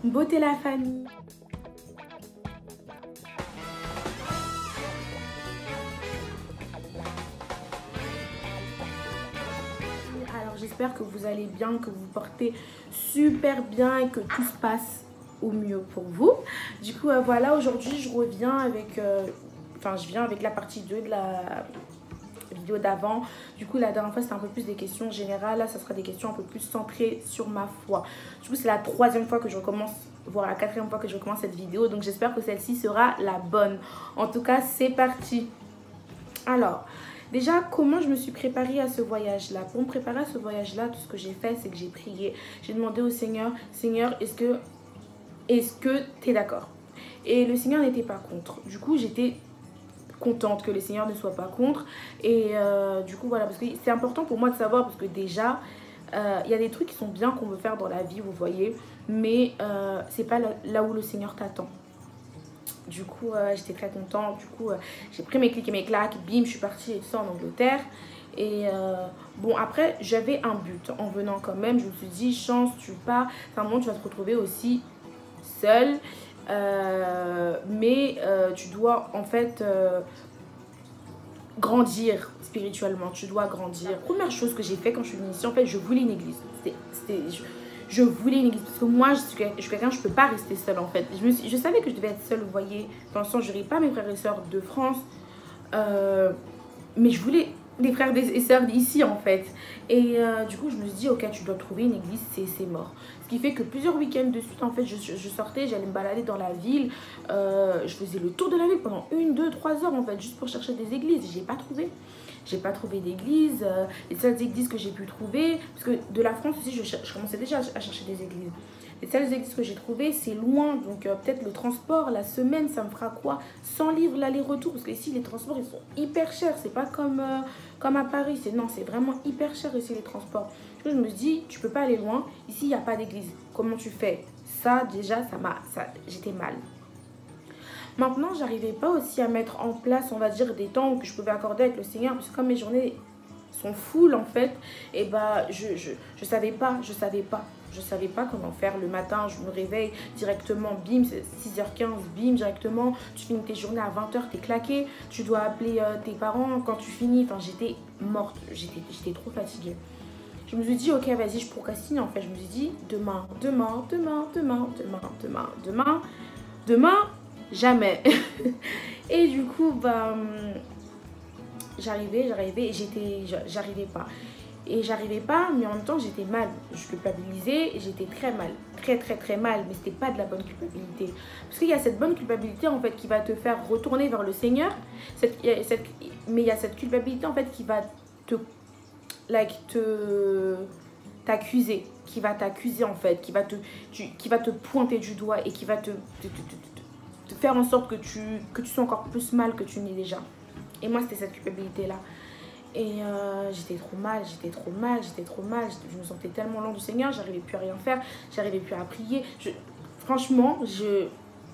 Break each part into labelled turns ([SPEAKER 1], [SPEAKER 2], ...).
[SPEAKER 1] Beauté la famille. Alors j'espère que vous allez bien, que vous vous portez super bien et que tout se passe au mieux pour vous. Du coup voilà, aujourd'hui je reviens avec je viens avec la partie 2 de la vidéo d'avant. Du coup la dernière fois c'était un peu plus des questions générales, là ça sera des questions un peu plus centrées sur ma foi. Du coup c'est la 3e fois que je recommence, voire la 4e fois que je recommence cette vidéo, donc j'espère que celle-ci sera la bonne. En tout cas c'est parti. Alors déjà, comment je me suis préparée à ce voyage-là? Pour me préparer à ce voyage-là, tout ce que j'ai fait, c'est que j'ai prié. J'ai demandé au Seigneur, Seigneur, est-ce que tu es d'accord? Et le Seigneur n'était pas contre. Du coup, j'étais contente que le Seigneur ne soit pas contre. Et du coup, voilà, parce que c'est important pour moi de savoir, parce que déjà, il y a des trucs qui sont bien qu'on veut faire dans la vie, vous voyez, mais c'est pas là où le Seigneur t'attend. Du coup, j'étais très contente. Du coup, j'ai pris mes clics et mes claques. Bim, je suis partie et tout ça en Angleterre. Et bon, après, j'avais un but en venant quand même. Je me suis dit, chance, tu pars. C'est un moment, tu vas te retrouver aussi seule. Mais tu dois en fait grandir spirituellement. Tu dois grandir. La première chose que j'ai fait quand je suis venue ici, en fait, je voulais une église. Je voulais une église parce que moi je suis quelqu'un, je peux pas rester seule en fait. Je savais que je devais être seule, vous voyez, dans le sens je n'aurais pas mes frères et sœurs de France, mais je voulais des frères et sœurs d'ici en fait. Et du coup je me suis dit ok, tu dois trouver une église, c'est mort. Ce qui fait que plusieurs week-ends de suite en fait je sortais, j'allais me balader dans la ville, je faisais le tour de la ville pendant 1, 2, 3 heures en fait, juste pour chercher des églises. J'ai pas trouvé. J'ai pas trouvé d'église. Les seules églises que j'ai pu trouver, parce que de la France aussi, je commençais déjà à chercher des églises. Les seules églises que j'ai trouvées, c'est loin. Donc peut-être le transport, la semaine, ça me fera quoi? 100 livres l'aller-retour. Parce que ici, les transports, ils sont hyper chers. C'est pas comme à Paris. Non, c'est vraiment hyper cher ici, les transports. Du coup, je me suis dit, tu peux pas aller loin. Ici, il n'y a pas d'église. Comment tu fais? Ça, déjà, j'étais mal. Maintenant, j'arrivais pas aussi à mettre en place, on va dire, des temps que je pouvais accorder avec le Seigneur, parce que comme mes journées sont full en fait, et bah je savais pas comment faire. Le matin, je me réveille directement, bim, c'est 6h15, bim, directement, tu finis tes journées à 20h, t'es claqué, tu dois appeler tes parents quand tu finis. Enfin, j'étais morte, j'étais trop fatiguée. Je me suis dit, ok, vas-y, je procrastine en fait. Je me suis dit, demain, jamais. Et du coup, bah, j'arrivais et j'arrivais pas. Et j'arrivais pas, mais en même temps, j'étais mal. Je culpabilisais et j'étais très mal. Très mal. Mais c'était pas de la bonne culpabilité. Parce qu'il y a cette bonne culpabilité, en fait, qui va te faire retourner vers le Seigneur. Mais il y a cette culpabilité, en fait, qui va t'accuser. Qui va t'accuser, en fait. Qui va te pointer du doigt et qui va te faire en sorte que tu sois encore plus mal que tu n'es déjà. Et moi, c'était cette culpabilité-là. Et j'étais trop mal. Je me sentais tellement loin du Seigneur, j'arrivais plus à rien faire, j'arrivais plus à prier. Franchement,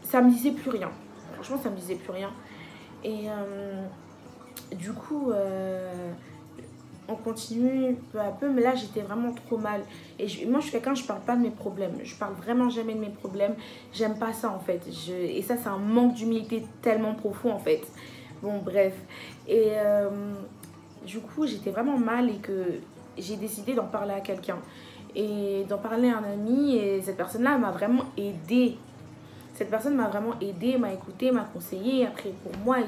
[SPEAKER 1] ça me disait plus rien. Et du coup, on continue peu à peu, mais là j'étais vraiment trop mal. Et moi je suis quelqu'un, je parle pas de mes problèmes, je parle vraiment jamais de mes problèmes, j'aime pas ça en fait. Et ça c'est un manque d'humilité tellement profond en fait. Bon bref, et du coup j'étais vraiment mal et que j'ai décidé d'en parler à quelqu'un. Et d'en parler à un ami, et cette personne-là m'a vraiment aidée. Cette personne m'a vraiment aidée, m'a écoutée, m'a conseillé. Après pour moi, et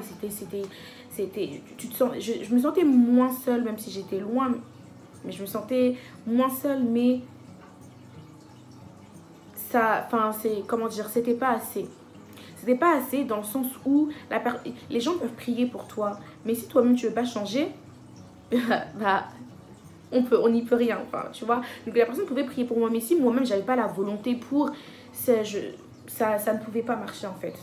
[SPEAKER 1] je me sentais moins seule, même si j'étais loin, mais je me sentais moins seule, mais ça, enfin c'est, comment dire, c'était pas assez. C'était pas assez dans le sens où les gens peuvent prier pour toi, mais si toi-même tu veux pas changer, bah on n'y peut rien, enfin, tu vois. Donc la personne pouvait prier pour moi, mais si moi-même j'avais pas la volonté pour, ça ne pouvait pas marcher en fait.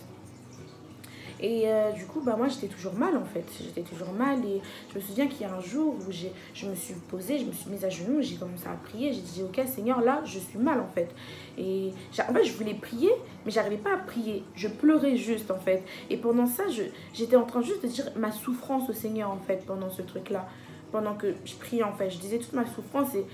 [SPEAKER 1] Et du coup, bah, moi, j'étais toujours mal, en fait. J'étais toujours mal. Et je me souviens qu'il y a un jour où je me suis posée, je me suis mise à genoux, j'ai commencé à prier. J'ai dit, ok, Seigneur, là, je suis mal, en fait. Et en fait, je voulais prier, mais j'arrivais pas à prier. Je pleurais juste, en fait. Et pendant ça, j'étais en train juste de dire ma souffrance au Seigneur, en fait, pendant ce truc-là. Pendant que je priais, en fait. Je disais toute ma souffrance. Et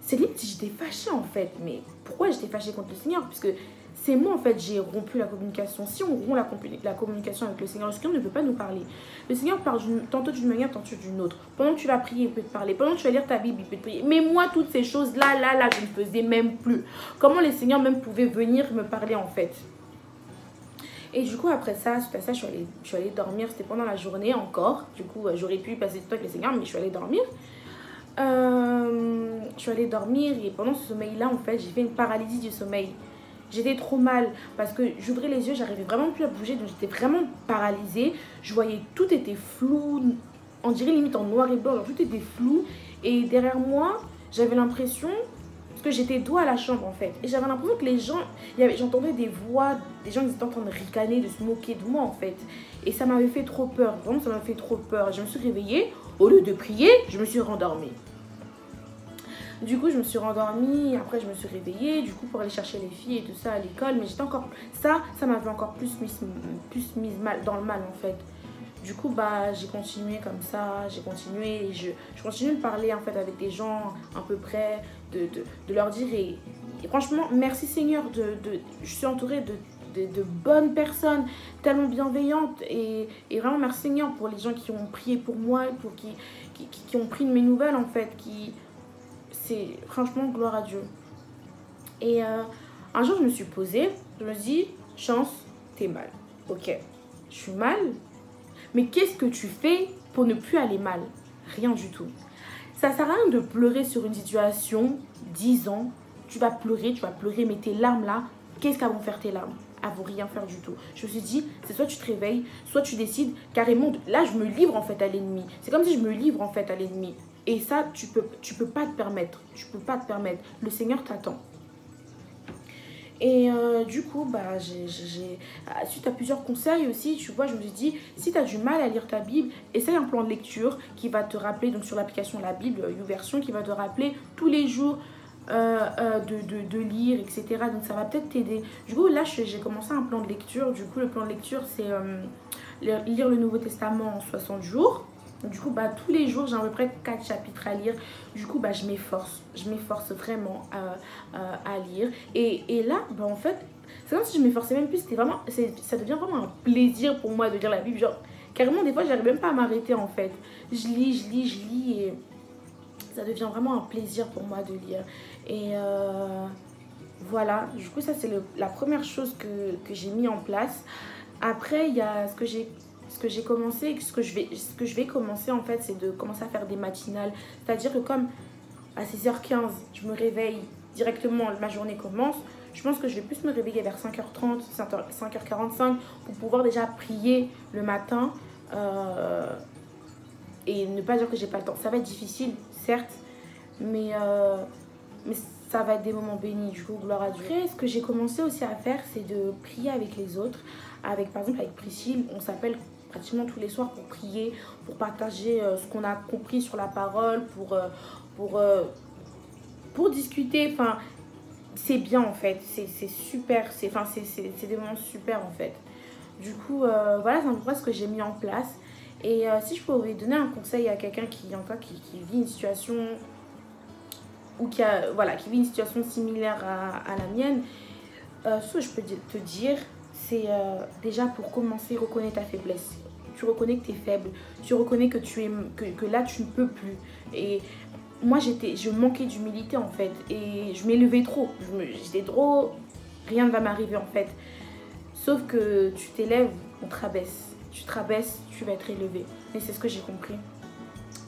[SPEAKER 1] c'est limite si j'étais fâchée en fait. Mais pourquoi j'étais fâchée contre le Seigneur? Puisque c'est moi en fait, j'ai rompu la communication. Si on rompt la communication avec le Seigneur ne peut pas nous parler. Le Seigneur parle tantôt d'une manière, tantôt d'une autre. Pendant que tu vas prier, il peut te parler. Pendant que tu vas lire ta Bible, il peut te prier. Mais moi, toutes ces choses-là, je ne faisais même plus. Comment le Seigneur même pouvait venir me parler en fait? Et du coup, après ça, suite à ça, je suis allée dormir. C'était pendant la journée encore. Du coup, j'aurais pu passer du temps avec le Seigneur, mais je suis allée dormir. Je suis allée dormir et pendant ce sommeil-là, en fait, j'ai fait une paralysie du sommeil. J'étais trop mal parce que j'ouvrais les yeux, j'arrivais vraiment plus à bouger, donc j'étais vraiment paralysée. Je voyais, tout était flou, on dirait limite en noir et blanc, alors tout était flou. Et derrière moi, j'avais l'impression, parce que j'étais dos à la chambre en fait, et j'avais l'impression que les gens, j'entendais des voix, des gens qui étaient en train de ricaner, de se moquer de moi en fait. Et ça m'avait fait trop peur, vraiment ça m'a fait trop peur. Je me suis réveillée, au lieu de prier, je me suis rendormie. Du coup, je me suis rendormie, après je me suis réveillée, du coup, pour aller chercher les filles et tout ça à l'école. Mais j'étais encore... Ça m'avait encore plus mise mal, dans le mal, en fait. Du coup, bah, j'ai continué comme ça, j'ai continué. Et je continue de parler, en fait, avec des gens à peu près, de leur dire... Et franchement, merci Seigneur, je suis entourée de bonnes personnes, tellement bienveillantes. Et vraiment, merci Seigneur pour les gens qui ont prié pour moi, pour qui ont pris de mes nouvelles, en fait, c'est franchement gloire à Dieu. Et un jour je me suis posée, je me dis, Chance, t'es mal. Ok, je suis mal, mais qu'est-ce que tu fais pour ne plus aller mal? Rien du tout. Ça sert à rien de pleurer sur une situation, 10 ans, tu vas pleurer, mais tes larmes là, qu'est-ce qu'elles vont faire tes larmes? Elles vont rien faire du tout. Je me suis dit, c'est soit tu te réveilles, soit tu décides carrément, là je me livre en fait à l'ennemi. C'est comme si je me livre en fait à l'ennemi. Et ça, tu peux pas te permettre. Tu peux pas te permettre. Le Seigneur t'attend. Et du coup, bah, suite à plusieurs conseils aussi, tu vois, je me suis dit, si tu as du mal à lire ta Bible, essaye un plan de lecture qui va te rappeler, donc sur l'application La Bible, YouVersion, qui va te rappeler tous les jours de lire, etc. Donc ça va peut-être t'aider. Du coup, là, j'ai commencé un plan de lecture. Du coup, le plan de lecture, c'est lire le Nouveau Testament en 60 jours. Du coup, bah, tous les jours, j'ai à peu près 4 chapitres à lire. Du coup, bah, je m'efforce vraiment à lire. Et là, bah, en fait, c'est comme si je m'efforçais même plus. Ça devient vraiment un plaisir pour moi de lire la Bible. Genre, carrément, des fois, j'arrive même pas à m'arrêter, en fait. Je lis et ça devient vraiment un plaisir pour moi de lire. Et voilà, du coup, ça, c'est la première chose que j'ai mis en place. Après, il y a ce que j'ai commencé, ce que je vais commencer en fait, c'est de commencer à faire des matinales. C'est-à-dire que comme à 6h15, je me réveille directement, ma journée commence. Je pense que je vais plus me réveiller vers 5h30, 5h45 pour pouvoir déjà prier le matin et ne pas dire que j'ai pas le temps. Ça va être difficile, certes, mais ça va être des moments bénis, du coup, gloire à Dieu. Après, ce que j'ai commencé aussi à faire, c'est de prier avec les autres. Par exemple, avec Priscille, on s'appelle pratiquement tous les soirs pour prier, pour partager ce qu'on a compris sur la parole, pour discuter. Enfin, c'est bien en fait, c'est super, c'est des moments super en fait. Du coup, voilà, c'est un peu ce que j'ai mis en place. Et si je pouvais donner un conseil à quelqu'un qui vit une situation ou qui vit une situation similaire à la mienne, ce que je peux te dire, c'est déjà pour commencer, reconnais ta faiblesse. Tu reconnais que tu es faible, tu reconnais que là tu ne peux plus. Et moi je manquais d'humilité en fait, et je m'élevais trop. J'étais trop, rien ne va m'arriver en fait. Sauf que tu t'élèves, on te rabaisse. Tu te rabaisses, tu vas être élevé. Et c'est ce que j'ai compris.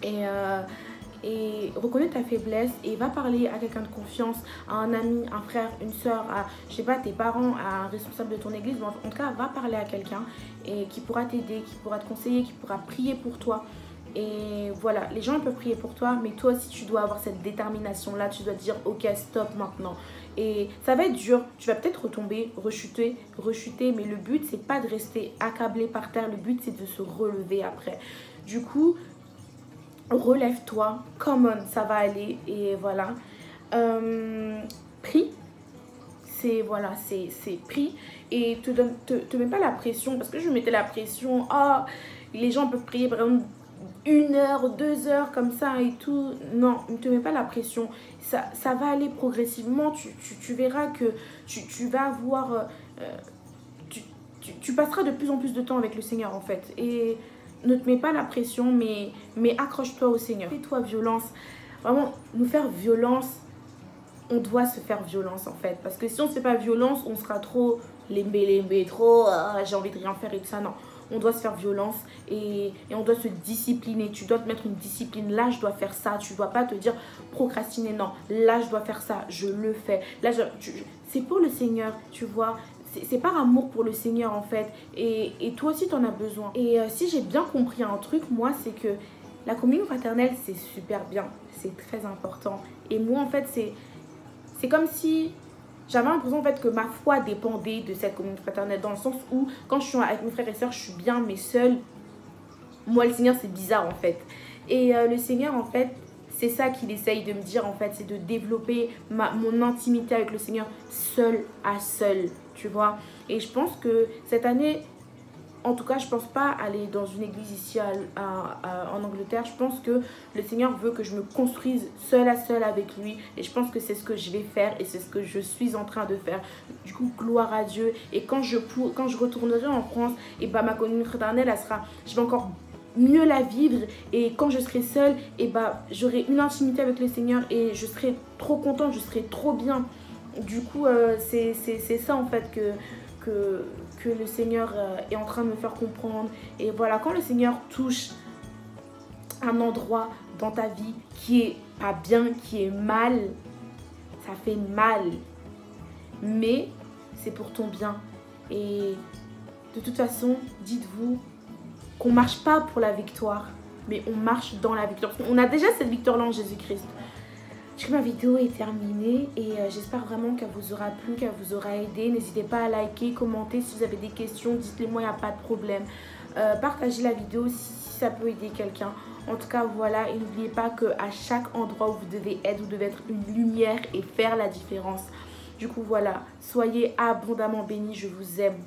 [SPEAKER 1] Et reconnais ta faiblesse et va parler à quelqu'un de confiance, à un ami, un frère, une soeur, à, je sais pas, tes parents, à un responsable de ton église. Mais en tout cas, va parler à quelqu'un et qui pourra t'aider, qui pourra te conseiller, qui pourra prier pour toi. Et voilà, les gens peuvent prier pour toi, mais toi aussi tu dois avoir cette détermination-là. Tu dois te dire, ok, stop maintenant. Et ça va être dur, tu vas peut-être retomber, rechuter, mais le but, c'est pas de rester accablé par terre. Le but, c'est de se relever après. Du coup, relève-toi, come on, ça va aller. Et voilà, prie, c'est prie. Et te mets pas la pression, parce que je me mettais la pression, oh, les gens peuvent prier par exemple 1 heure, 2 heures comme ça et tout. Non, ne te mets pas la pression. Ça va aller progressivement. Tu verras que tu vas avoir... tu passeras de plus en plus de temps avec le Seigneur en fait. Et ne te mets pas la pression, mais accroche-toi au Seigneur. Fais-toi violence. Vraiment, nous faire violence, on doit se faire violence en fait. Parce que si on ne se fait pas violence, on sera trop lémbé, trop j'ai envie de rien faire et tout ça. Non, on doit se faire violence et on doit se discipliner. Tu dois te mettre une discipline. Là, je dois faire ça. Tu ne dois pas te dire procrastiner. Non, là, je dois faire ça. Je le fais. Là, c'est pour le Seigneur, tu vois. C'est par amour pour le Seigneur en fait. Et toi aussi, tu en as besoin. Et si j'ai bien compris un truc, moi, c'est que la communion fraternelle, c'est super bien. C'est très important. Et moi, en fait, c'est comme si j'avais l'impression en fait que ma foi dépendait de cette communion fraternelle. Dans le sens où, quand je suis avec mes frères et sœurs, je suis bien, mais seule. Moi, le Seigneur, c'est bizarre en fait. Et le Seigneur, en fait, c'est ça qu'il essaye de me dire en fait. C'est de développer mon intimité avec le Seigneur seul à seul, tu vois. Et je pense que cette année... En tout cas, je ne pense pas aller dans une église ici en Angleterre. Je pense que le Seigneur veut que je me construise seule à seule avec lui. Et je pense que c'est ce que je vais faire et c'est ce que je suis en train de faire. Du coup, gloire à Dieu. Et quand je retournerai en France, et bah, ma communion fraternelle, elle sera... Je vais encore mieux la vivre. Et quand je serai seule, et bah, j'aurai une intimité avec le Seigneur et je serai trop contente, je serai trop bien. Du coup, c'est ça en fait que le Seigneur est en train de me faire comprendre. Et voilà, quand le Seigneur touche un endroit dans ta vie qui est pas bien, qui est mal, ça fait mal. Mais c'est pour ton bien. Et de toute façon, dites-vous qu'on marche pas pour la victoire, mais on marche dans la victoire. On a déjà cette victoire-là en Jésus-Christ. Ma vidéo est terminée et j'espère vraiment qu'elle vous aura plu, qu'elle vous aura aidé. N'hésitez pas à liker, commenter. Si vous avez des questions, dites-les moi, il n'y a pas de problème. Partagez la vidéo si ça peut aider quelqu'un. En tout cas, voilà. Et n'oubliez pas qu'à chaque endroit où vous devez être, vous devez être une lumière et faire la différence. Du coup, voilà. Soyez abondamment bénis. Je vous aime.